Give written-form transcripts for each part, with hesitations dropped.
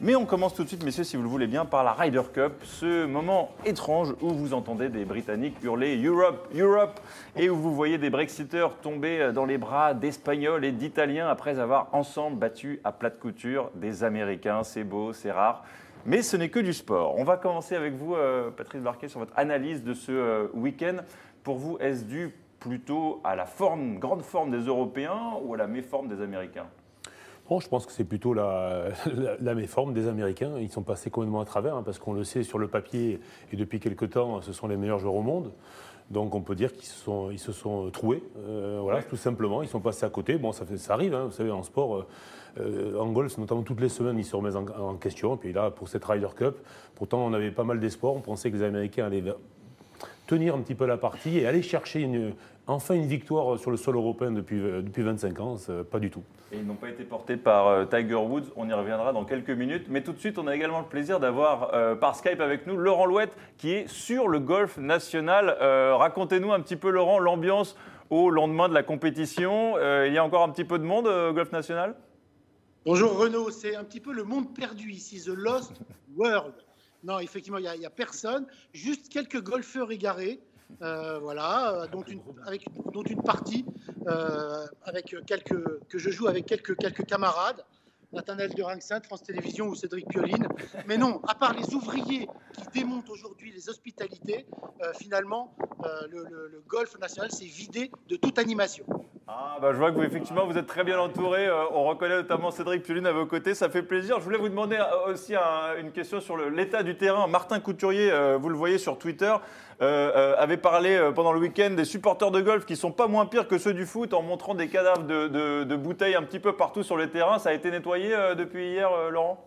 Mais on commence tout de suite, messieurs, si vous le voulez bien, par la Ryder Cup, ce moment étrange où vous entendez des Britanniques hurler « Europe, Europe » et où vous voyez des Brexiteurs tomber dans les bras d'Espagnols et d'Italiens après avoir ensemble battu à plate couture des Américains. C'est beau, c'est rare. Mais ce n'est que du sport. On va commencer avec vous, Patrice Barquet, sur votre analyse de ce week-end. Pour vous, est-ce dû plutôt à la grande forme des Européens ou à la méforme des Américains ? Bon, je pense que c'est plutôt la méforme des Américains. Ils sont passés complètement à travers, parce qu'on le sait sur le papier, et depuis quelques temps, ce sont les meilleurs joueurs au monde. Donc on peut dire qu'ils se sont troués, voilà, tout simplement. Ils sont passés à côté. Bon, ça arrive, vous savez, en sport, en golf, notamment toutes les semaines, ils se remettent en question. Et puis là, pour cette Ryder Cup, pourtant on avait pas mal d'espoir. On pensait que les Américains allaient tenir un petit peu la partie et aller chercher enfin une victoire sur le sol européen depuis 25 ans, pas du tout. Et ils n'ont pas été portés par Tiger Woods, on y reviendra dans quelques minutes. Mais tout de suite, on a également le plaisir d'avoir par Skype avec nous Laurent Louette qui est sur le golf national. Racontez-nous un petit peu, Laurent, l'ambiance au lendemain de la compétition. Il y a encore un petit peu de monde au golf national ? Bonjour Renaud, c'est un petit peu le monde perdu ici, the lost world. Non, effectivement, il n'y a personne, juste quelques golfeurs égarés, voilà, dont une partie que je joue avec quelques camarades, Nathanaël de Rinxin, France Télévisions ou Cédric Pioline. Mais non, à part les ouvriers qui démontent aujourd'hui les hospitalités, finalement, le golf national s'est vidé de toute animation. Ah, je vois que effectivement, vous êtes très bien entouré. On reconnaît notamment Cédric Pioline à vos côtés. Ça fait plaisir. Je voulais vous demander aussi une question sur l'état du terrain. Martin Couturier, vous le voyez sur Twitter, avait parlé pendant le week-end des supporters de golf qui ne sont pas moins pires que ceux du foot en montrant des cadavres de bouteilles un petit peu partout sur les terrains. Ça a été nettoyé depuis hier, Laurent ?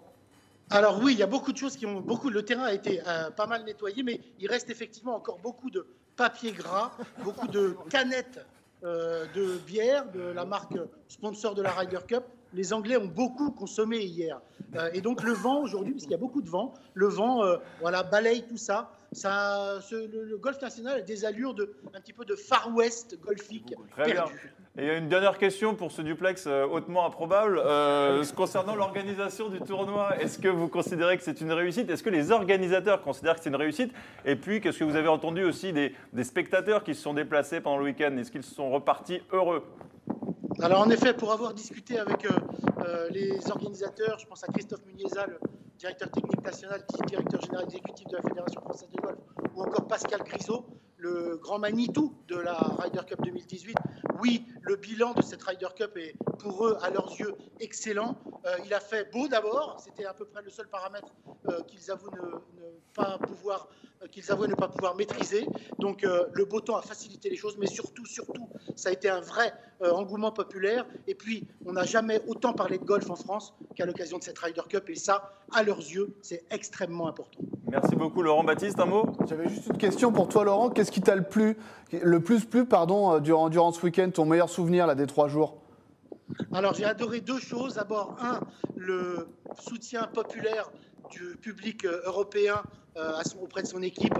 Alors oui, il y a beaucoup de choses le terrain a été pas mal nettoyé, mais il reste effectivement encore beaucoup de papier gras, beaucoup de canettes de bière de la marque sponsor de la Ryder Cup. Les Anglais ont beaucoup consommé hier. Et donc le vent aujourd'hui, puisqu'il y a beaucoup de vent, le vent balaye tout ça. Le golf national a des allures un petit peu de Far West golfique Très perdu. bien. Et une dernière question pour ce duplex hautement improbable. Concernant l'organisation du tournoi, est-ce que vous considérez que c'est une réussite ? Est-ce que les organisateurs considèrent que c'est une réussite ? Et puis, qu'est-ce que vous avez entendu aussi des spectateurs qui se sont déplacés pendant le week-end ? Est-ce qu'ils sont repartis heureux ? Alors en effet, pour avoir discuté avec les organisateurs, je pense à Christophe Muniesa, le directeur technique national, directeur général exécutif de la Fédération française de golf, ou encore Pascal Grisot, le grand Manitou de la Ryder Cup 2018. Oui, le bilan de cette Ryder Cup est pour eux, à leurs yeux, excellent. Il a fait beau d'abord, c'était à peu près le seul paramètre qu'ils avouent ne pas pouvoir maîtriser. Donc le beau temps a facilité les choses, mais surtout, ça a été un vrai engouement populaire. Et puis, on n'a jamais autant parlé de golf en France qu'à l'occasion de cette Ryder Cup. Et ça, à leurs yeux, c'est extrêmement important. Merci beaucoup, Laurent. Baptiste, un mot ? J'avais juste une question pour toi, Laurent. Qu'est-ce qui t'a le plus plu durant ce week-end, ton meilleur souvenir là, des 3 jours ? Alors, j'ai adoré 2 choses. D'abord, le soutien populaire du public européen auprès de son équipe.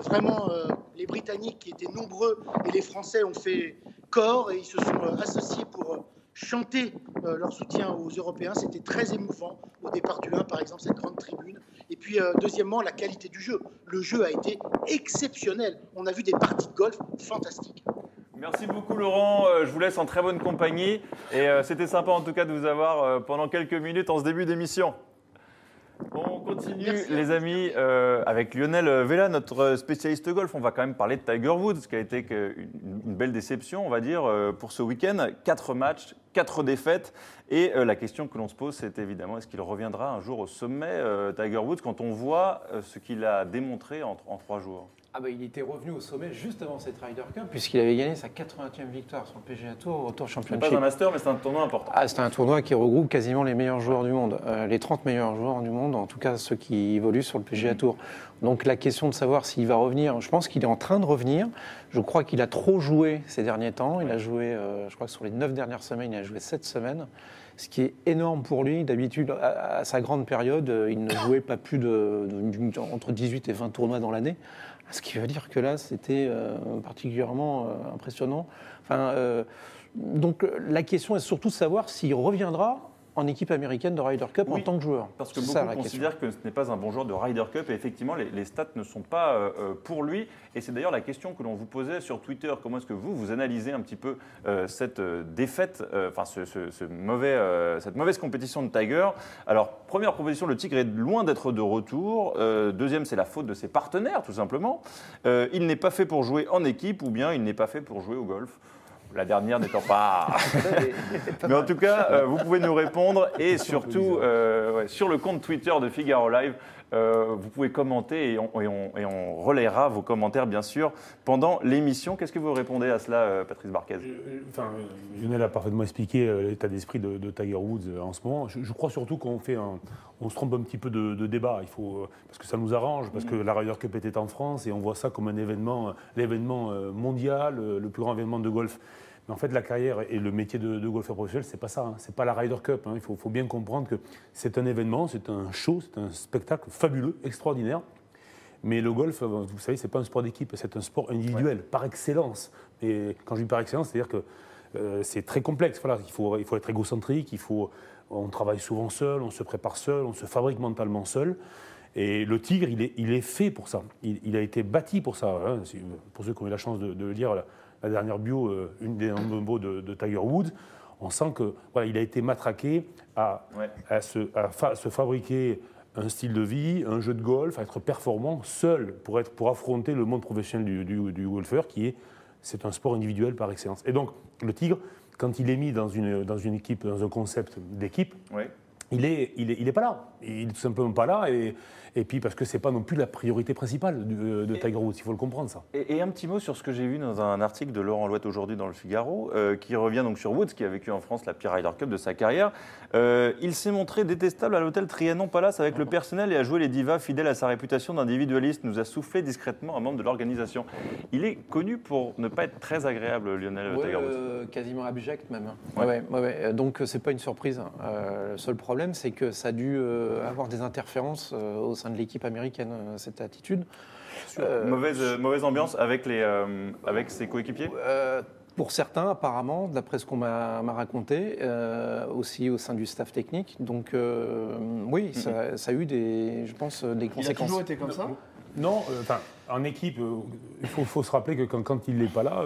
Vraiment, les Britanniques qui étaient nombreux et les Français ont fait corps et ils se sont associés pour chanter leur soutien aux Européens. C'était très émouvant au départ du 1, par exemple, cette grande tribune. Et puis, deuxièmement, la qualité du jeu. Le jeu a été exceptionnel. On a vu des parties de golf fantastiques. Merci beaucoup, Laurent. Je vous laisse en très bonne compagnie. Et c'était sympa, en tout cas, de vous avoir pendant quelques minutes en ce début d'émission. On continue, les amis, avec Lionel Vella, notre spécialiste golf. On va quand même parler de Tiger Woods, qui a été une belle déception, on va dire, pour ce week-end. 4 matchs, 4 défaites. Et la question que l'on se pose, c'est évidemment, est-ce qu'il reviendra un jour au sommet, Tiger Woods, quand on voit ce qu'il a démontré en 3 jours ? Il était revenu au sommet juste avant cette Ryder Cup, puisqu'il avait gagné sa 80e victoire sur le PGA Tour, au Tour Championship. C'est pas un master, mais c'est un tournoi important. C'est un tournoi qui regroupe quasiment les meilleurs joueurs du monde, les 30 meilleurs joueurs du monde, en tout cas ceux qui évoluent sur le PGA Tour. Donc la question de savoir s'il va revenir, je pense qu'il est en train de revenir. Je crois qu'il a trop joué ces derniers temps. Il a joué, je crois que sur les 9 dernières semaines, il a joué 7 semaines. Ce qui est énorme pour lui. D'habitude, à sa grande période, il ne jouait pas plus entre 18 et 20 tournois dans l'année. Ce qui veut dire que là, c'était particulièrement impressionnant. Donc la question est surtout de savoir s'il reviendra en équipe américaine de Ryder Cup en tant que joueur. Parce que C'est beaucoup ça, la question. considèrent que ce n'est pas un bon joueur de Ryder Cup et effectivement les stats ne sont pas pour lui. Et c'est d'ailleurs la question que l'on vous posait sur Twitter. Comment est-ce que vous analysez un petit peu cette défaite, cette mauvaise compétition de Tiger? Alors, première proposition, le Tigre est loin d'être de retour. Deuxième, c'est la faute de ses partenaires, tout simplement. Il n'est pas fait pour jouer en équipe ou bien il n'est pas fait pour jouer au golf. La dernière n'étant pas... Mais en tout cas, vous pouvez nous répondre et surtout, sur le compte Twitter de Figaro Live, vous pouvez commenter et on relayera vos commentaires, bien sûr, pendant l'émission. Qu'est-ce que vous répondez à cela, Patrice Barquez? Lionel a parfaitement expliqué l'état d'esprit de Tiger Woods en ce moment. Je crois surtout qu'on se trompe un petit peu de débat. Parce que ça nous arrange, parce que la Ryder Cup était en France et on voit ça comme l'événement mondial, le plus grand événement de golf. Mais en fait, la carrière et le métier de golfeur professionnel, c'est pas ça. Hein. C'est pas la Ryder Cup. Hein. Il faut bien comprendre que c'est un événement, c'est un show, c'est un spectacle fabuleux, extraordinaire. Mais le golf, vous savez, c'est pas un sport d'équipe, c'est un sport individuel, par excellence. Et quand je dis par excellence, c'est-à-dire que c'est très complexe. Voilà, il faut être égocentrique, on travaille souvent seul, on se prépare seul, on se fabrique mentalement seul. Et le Tigre, il est fait pour ça. Il a été bâti pour ça. Hein. Pour ceux qui ont eu la chance de lire la dernière bio, une des nombres de Tiger Woods, on sent que il a été matraqué à se fabriquer un style de vie, un jeu de golf, à être performant seul pour affronter le monde professionnel du golfeur c'est un sport individuel par excellence. Et donc le Tigre, quand il est mis dans une équipe, dans un concept d'équipe, il est pas là. Il est tout simplement pas là. Et puis parce que c'est pas non plus la priorité principale de Tiger Woods, il faut le comprendre ça. Et un petit mot sur ce que j'ai vu dans un article de Laurent Louette aujourd'hui dans le Figaro, qui revient donc sur Woods, qui a vécu en France la pire Ryder Cup de sa carrière. Il s'est montré détestable à l'hôtel Trianon Palace avec le personnel et a joué les divas fidèles à sa réputation d'individualiste, nous a soufflé discrètement un membre de l'organisation. Il est connu pour ne pas être très agréable, Lionel Tiger Woods. Quasiment abject même. Ouais. Donc c'est pas une surprise. Le seul problème, c'est que ça a dû avoir des interférences au sein de l'équipe américaine, cette attitude. Mauvaise ambiance avec ses coéquipiers. Pour certains, apparemment, d'après ce qu'on m'a raconté, aussi au sein du staff technique. Donc oui, ça a eu des conséquences. Il a toujours été comme ça ? Non, en équipe, il faut se rappeler que quand il n'est pas là,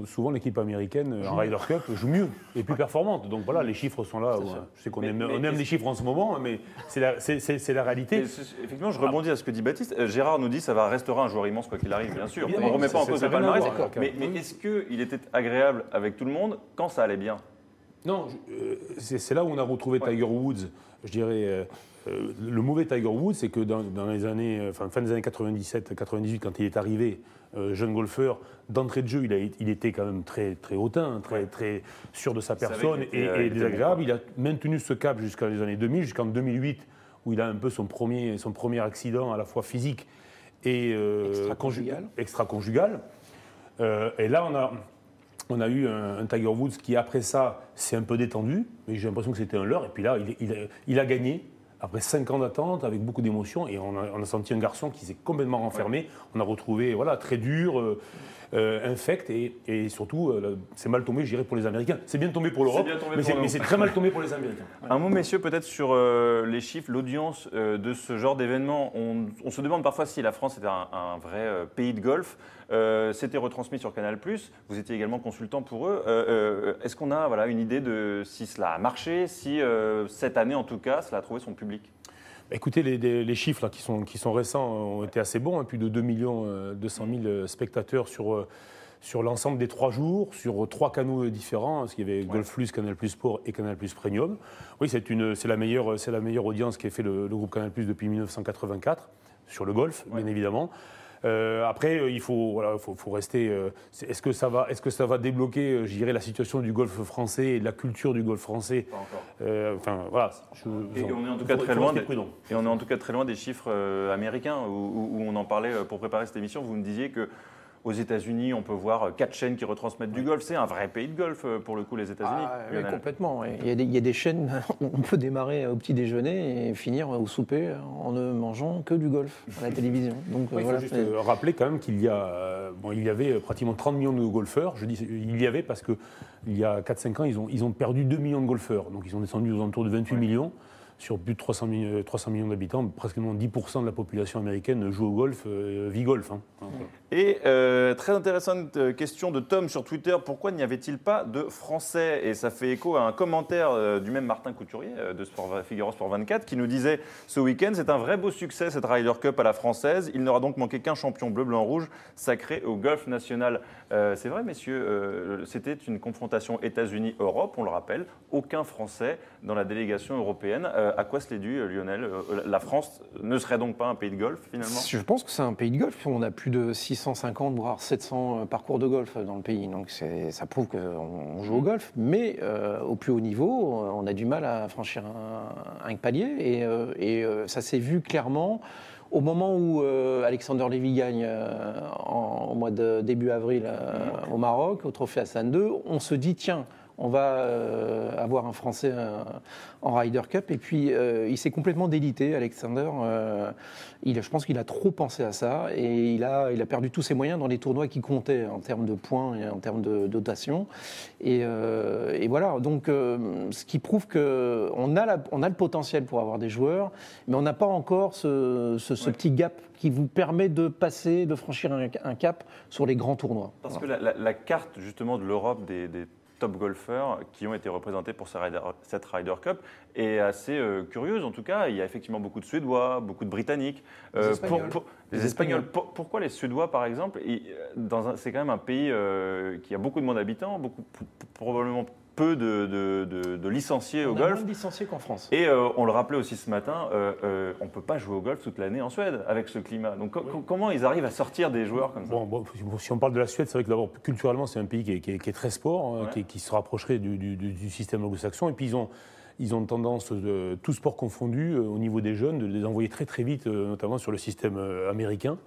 souvent l'équipe américaine en Ryder Cup joue mieux et plus performante. Donc voilà, les chiffres sont là. Je sais qu'on aime les chiffres en ce moment, mais c'est la réalité. Effectivement, je rebondis à ce que dit Baptiste. Gérard nous dit que ça restera un joueur immense quoi qu'il arrive, bien sûr. Évidemment, on ne remet pas en cause le palmarès. Mais Oui. est-ce qu'il était agréable avec tout le monde quand ça allait bien? Non, c'est là où on a retrouvé Tiger Woods, je dirais. Le mauvais Tiger Woods, c'est que dans les années, fin des années 97-98, quand il est arrivé, jeune golfeur, d'entrée de jeu, il était quand même très, très hautain, très sûr de sa personne et désagréable. Il a maintenu ce cap jusqu'à les années 2000, jusqu'en 2008, où il a un peu son premier accident à la fois physique et extra-conjugal. Et là, on a eu un Tiger Woods qui, après ça, s'est un peu détendu, mais j'ai l'impression que c'était un leurre. Et puis là, il a gagné. Après 5 ans d'attente, avec beaucoup d'émotions, et on a senti un garçon qui s'est complètement renfermé. On a retrouvé très dur, infect, et surtout, c'est mal tombé, je dirais, pour les Américains. C'est bien tombé pour l'Europe, mais c'est très mal tombé pour les Américains. Un mot, messieurs, peut-être sur les chiffres, l'audience de ce genre d'événement. On se demande parfois si la France est un vrai pays de golf. C'était retransmis sur Canal+. Vous étiez également consultant pour eux. Est-ce qu'on a une idée de si cela a marché, si cette année, en tout cas, cela a trouvé son public? Écoutez, les chiffres là, qui sont récents ont été assez bons. Plus de 2 200 000 spectateurs sur l'ensemble des 3 jours, sur 3 canaux différents, parce qu'il y avait Golf Plus, Canal Plus Sport et Canal Plus Premium. Oui, c'est la meilleure audience qu'ait fait le groupe Canal Plus depuis 1984, sur le golf, bien évidemment. Après, il faut rester. Est-ce que ça va débloquer, je dirais, la situation du golf français et de la culture du golf français? Pas encore. Et on est en tout cas très loin. On est en tout cas très loin des chiffres américains où on en parlait pour préparer cette émission. Vous me disiez que aux États-Unis, on peut voir 4 chaînes qui retransmettent du golf. C'est un vrai pays de golf pour le coup, les États-Unis. Oui, complètement. Ouais. Il y a des chaînes où on peut démarrer au petit déjeuner et finir au souper en ne mangeant que du golf à la télévision. Donc, il faut juste rappeler quand même qu'il y avait pratiquement 30 millions de golfeurs. Je dis il y avait parce qu'il y a 4-5 ans, ils ont perdu 2 millions de golfeurs. Donc ils sont descendus aux alentours de 28 millions. Sur plus de 300 millions d'habitants, pratiquement 10% de la population américaine joue au golf, vit golf. Hein. Et très intéressante question de Tom sur Twitter, pourquoi n'y avait-il pas de Français? Et ça fait écho à un commentaire du même Martin Couturier de Figaro Sport 24 qui nous disait ce week-end, c'est un vrai beau succès cette Ryder Cup à la française, il n'aura donc manqué qu'un champion bleu-blanc-rouge sacré au golf national. C'est vrai messieurs, c'était une confrontation États-Unis-Europe, on le rappelle, aucun Français dans la délégation européenne. À quoi cela est dû, Lionel? La France ne serait donc pas un pays de golf, finalement? Je pense que c'est un pays de golf. On a plus de 650, voire 700 parcours de golf dans le pays. Donc ça prouve qu'on joue au golf. Mais au plus haut niveau, on a du mal à franchir un palier. Et ça s'est vu clairement au moment où Alexander Lévy gagne au mois de début avril au Maroc, au Trophée Hassan II. On se dit, tiens, on va avoir un Français en Ryder Cup. Et puis, il s'est complètement délité, Alexander. Je pense qu'il a trop pensé à ça. Et il a perdu tous ses moyens dans les tournois qui comptaient en termes de points et en termes de dotation. Et voilà. Donc, ce qui prouve qu'on a le potentiel pour avoir des joueurs, mais on n'a pas encore ce petit gap qui vous permet de passer, de franchir un cap sur les grands tournois. Parce que la carte, justement, de l'Europe des top golfeurs qui ont été représentés pour cette Ryder Cup est assez curieuse. En tout cas, il y a effectivement beaucoup de Suédois, beaucoup de Britanniques. Les Espagnols. Pourquoi les Suédois, par exemple? C'est quand même un pays qui a beaucoup de monde habitant, probablement peu de licenciés au golf. On a moins de licenciés qu'en France. Et on le rappelait aussi ce matin, on ne peut pas jouer au golf toute l'année en Suède avec ce climat. Donc comment ils arrivent à sortir des joueurs comme ça? Si on parle de la Suède, c'est vrai que d'abord, culturellement, c'est un pays qui est très sport, qui se rapprocherait du système anglo-saxon. Et puis ils ont tendance, tout sport confondu, au niveau des jeunes, de les envoyer très très vite, notamment sur le système américain.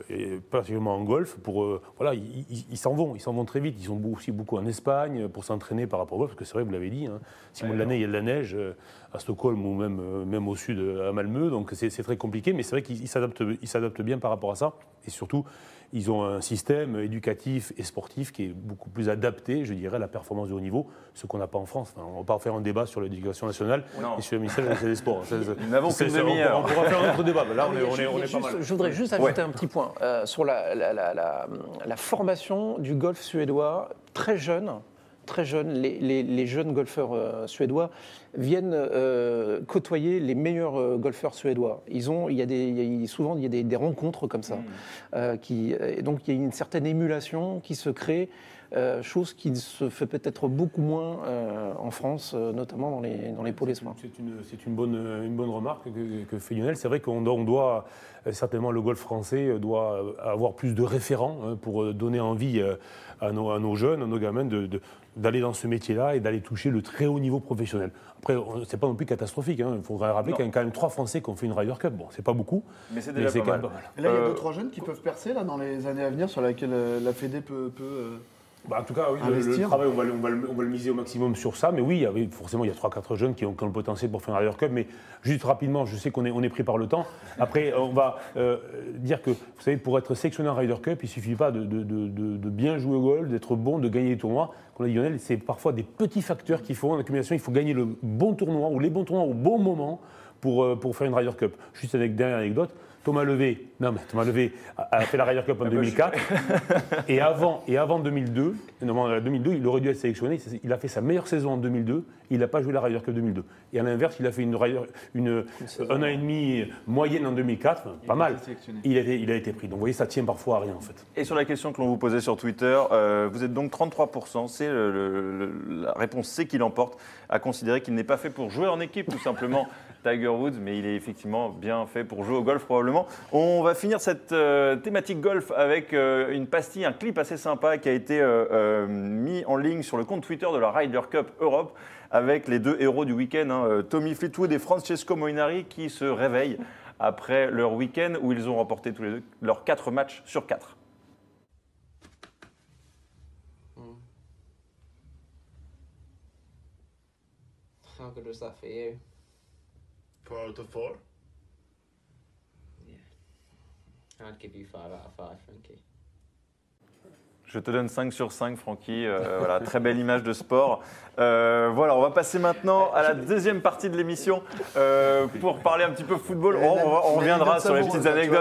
Et particulièrement en golf, ils s'en vont très vite. Ils sont aussi beaucoup en Espagne pour s'entraîner par rapport au golf, parce que c'est vrai, vous l'avez dit, hein, 6 mois de l'année, il y a de la neige à Stockholm ou même au sud, à Malmö, donc c'est très compliqué, mais c'est vrai qu'ils s'adaptent bien par rapport à ça, et surtout, ils ont un système éducatif et sportif qui est beaucoup plus adapté, je dirais, à la performance de haut niveau, ce qu'on n'a pas en France. Enfin, on ne va pas faire un débat sur l'éducation nationale et sur le ministère des Sports. Nous n'avons qu'une demi-heure. On pourra faire un autre débat, mais là, on est pas mal. Je voudrais juste ajouter un petit point sur la formation du golf suédois très jeune. Très jeunes, les jeunes golfeurs suédois viennent côtoyer les meilleurs golfeurs suédois. Souvent, il y a des rencontres comme ça. Et donc, il y a une certaine émulation qui se crée, chose qui se fait peut-être beaucoup moins en France, notamment dans les pôles espoirs. C'est une bonne remarque que fait Lionel. C'est vrai qu'on doit certainement, le golf français doit avoir plus de référents pour donner envie à nos jeunes, à nos gamins d'aller dans ce métier-là et d'aller toucher le très haut niveau professionnel. Après, c'est pas non plus catastrophique. Hein. Il faudrait rappeler qu'il y a quand même 3 Français qui ont fait une Ryder Cup. Bon, c'est pas beaucoup, mais c'est déjà pas mal. Et là, il y a 2-3 jeunes qui peuvent percer là, dans les années à venir sur lesquelles la Fédé peut en tout cas, oui, le travail, on va le miser au maximum sur ça. Mais oui, forcément, il y a 3-4 jeunes qui ont le potentiel pour faire un Ryder Cup. Mais juste rapidement, je sais qu'on est pris par le temps. Après, on va dire que, vous savez, pour être sélectionné en Ryder Cup, il ne suffit pas de bien jouer au golf, d'être bon, de gagner les tournois. Comme l'a dit Lionel, c'est parfois des petits facteurs qui font en accumulation. Il faut gagner le bon tournoi ou les bons tournois au bon moment pour faire une Ryder Cup. Juste avec dernière anecdote. Thomas Levé a fait la Ryder Cup en 2004 et avant 2002, il aurait dû être sélectionné. Il a fait sa meilleure saison en 2002, il n'a pas joué la Ryder Cup 2002. Et à l'inverse, il a fait un an et demi moyenne en 2004, pas mal. Il a été pris. Donc vous voyez, ça tient parfois à rien en fait. Et sur la question que l'on vous posait sur Twitter, vous êtes donc 33%, c'est la réponse C qui l'emporte, à considérer qu'il n'est pas fait pour jouer en équipe tout simplement. Tiger Woods, mais il est effectivement bien fait pour jouer au golf probablement. On va finir cette thématique golf avec une pastille, un clip assez sympa qui a été mis en ligne sur le compte Twitter de la Ryder Cup Europe avec les 2 héros du week-end, Tommy Fleetwood et Francesco Molinari, qui se réveillent après leur week-end où ils ont remporté tous les deux leurs 4 matchs sur 4. good was that for you? 4 out of 4. Yeah. I'd give you 5 out of 5, Frankie. Je te donne 5 sur 5, Francky. Voilà, très belle image de sport. Voilà, on va passer maintenant à la deuxième partie de l'émission pour parler un petit peu football. On reviendra sur les petites anecdotes.